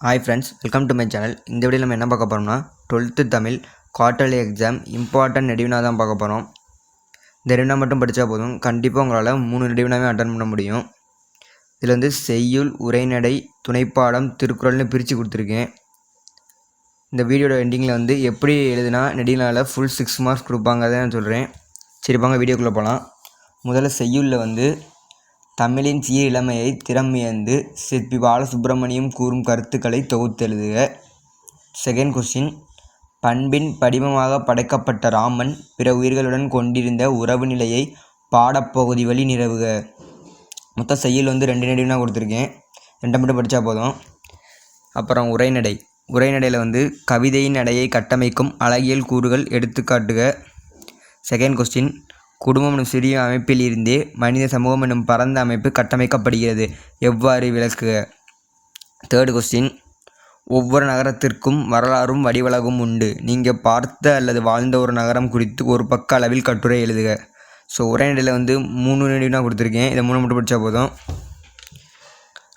Hi friends, welcome to my channel. இந்த வீடியோவில் நம்ம என்ன பார்க்க போகிறோம்னா 12th Tamil quarterly exam important நெடிவினா தான் பார்க்க போகிறோம். இந்த நெடிவினா மட்டும் படித்தா போதும், கண்டிப்பாக உங்களால் 3 நெடிவினாவே அட்டன் பண்ண முடியும். இதில் வந்து செய்யுள், உரைநடை, துணைப்பாடம், திருக்குறள்னு பிரித்து கொடுத்துருக்கேன். இந்த வீடியோட எண்டிங்கில் வந்து எப்படி எழுதுனா நெடிவினாவில் ஃபுல் 6 மார்க்ஸ் கொடுப்பாங்க நான் சொல்கிறேன். சரி வாங்க வீடியோக்குள்ளே போகலாம். முதல்ல செய்யுளில் வந்து தமிழின் சீர் இளமையை திறமியந்து சிற்பி பாலசுப்ரமணியம் கூறும் கருத்துக்களை தொகுத்தெழுதுக. செகண்ட் கொஸ்டின், பண்பின் படிமமாக படைக்கப்பட்ட ராமன் பிற உயிர்களுடன் கொண்டிருந்த உறவு நிலையை பாடப்பகுதி வழி நிறுவுக. மொத்தம் செய்யுள் வந்து 2 நெடிவினா கொடுத்துருக்கேன், 2 மட்டும் படித்தா போதும். அப்புறம் உரைநடை. உரைநடையில் வந்து கவிதையின் நடையை கட்டமைக்கும் அழகியல் கூறுகள் எடுத்துக்காட்டுக. செகண்ட் கொஸ்டின், குடும்பம் எனும் சிறிய அமைப்பில் இருந்தே மனித சமூகம் என்னும் பரந்த அமைப்பு கட்டமைக்கப்படுகிறது, எவ்வாறு விளக்குக. தேர்ட் கொஸ்டின், ஒவ்வொரு நகரத்திற்கும் வரலாறும் வடிவழகும் உண்டு, நீங்கள் பார்த்த அல்லது வாழ்ந்த ஒரு நகரம் குறித்து ஒரு பக்க அளவில் கட்டுரை எழுதுக. ஸோ உரைநடையில் வந்து 3 நெடிவினா கொடுத்துருக்கேன், இதை 3 மட்டும் படித்தா போதும்.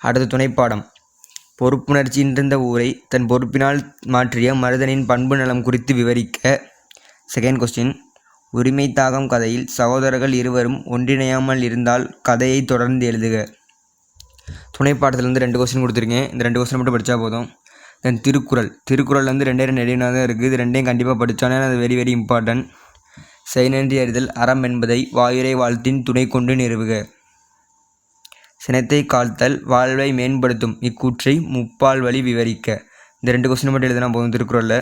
அடுத்து துணைப்பாடம். பொறுப்புணர்ச்சியின்றிருந்த ஊரை தன் பொறுப்பினால் மாற்றிய மருதனின் பண்பு நலம் குறித்து விவரிக்க. செகண்ட் கொஸ்டின், உரிமை தாகம் கதையில் சகோதரர்கள் இருவரும் ஒன்றிணையாமல் இருந்தால் கதையை தொடர்ந்து எழுதுக. துணைப்பாடத்துலேருந்து 2 கொஸ்டின் கொடுத்துருக்கேன், இந்த 2 கொஸ்டின் மட்டும் படித்தா போதும். தென் திருக்குறள். திருக்குறள் வந்து 2 நெடிவினா தான் இருக்குது, இது 2 கண்டிப்பாக படித்தானே அது வெரி இம்பார்ட்டன்ட். செய்நன்றி அறிதல் அறம் என்பதை வாயுரை வாழ்த்தின் துணை கொண்டு நிறுவுக. சினத்தை காத்தல் வாழ்வை மேம்படுத்தும் இக்கூற்றை முப்பால் வழி விவரிக்க. இந்த 2 கொஸ்டின் மட்டும் எழுதினா போதும் திருக்குறளில்.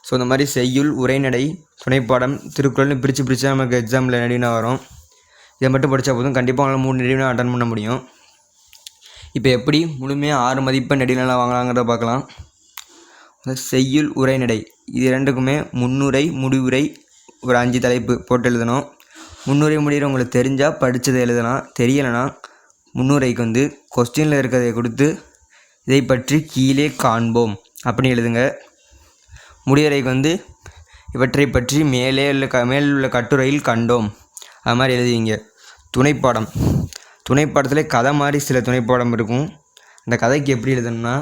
ஸோ இந்த மாதிரி செய்யுள், உரைநடை, துணைப்பாடம், திருக்குறள்னு பிரித்து நமக்கு எக்ஸாமில் நெடிவினா வரும். இதை மட்டும் படித்தா போதும், கண்டிப்பாக உங்களால் 3 நெடிவினா அட்டன் பண்ண முடியும். இப்போ எப்படி முழுமையாக 6 மதிப்பெண் நெடிவினாலாம் வாங்கலாங்கிறத பார்க்கலாம். செய்யுள், உரைநடை இது 2க்குமே முன்னுரை, முடிவுரை, ஒரு 5 தலைப்பு போட்டு எழுதணும். முன்னுரை முடிவுரை உங்களுக்கு தெரிஞ்சால் படித்ததை எழுதலாம், தெரியலைன்னா முன்னுரைக்கு வந்து கொஸ்டினில் இருக்கிறதை கொடுத்து இதை பற்றி கீழே காண்போம் அப்படின்னு எழுதுங்க. முடிவுரைக்கு வந்து இவற்றை பற்றி மேலே உள்ள கட்டுரையில் கண்டோம் அது மாதிரி எழுதுவீங்க. துணைப்பாடம். துணைப்பாடத்தில் கதை மாதிரி சில துணைப்பாடம் இருக்கும். அந்த கதைக்கு எப்படி எழுதணும்னா,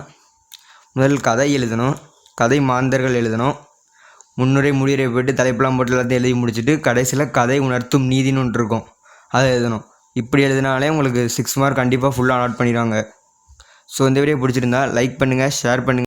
முதல் கதை எழுதணும், கதை மாந்தர்கள் எழுதணும், முன்னுரை முடிவுரை போய்ட்டு தலைப்பெல்லாம் போட்டு எல்லாத்தையும் எழுதி முடிச்சுட்டு கடைசியில் கதை உணர்த்தும் நீதின்னு ஒன்று இருக்கும், அதை எழுதணும். இப்படி எழுதினாலே உங்களுக்கு 6 மார்க் கண்டிப்பாக ஃபுல்லாக அலாட் பண்ணிடுவாங்க. ஸோ இந்த வீடியோ பிடிச்சிருந்தா லைக் பண்ணுங்கள், ஷேர் பண்ணுங்கள்.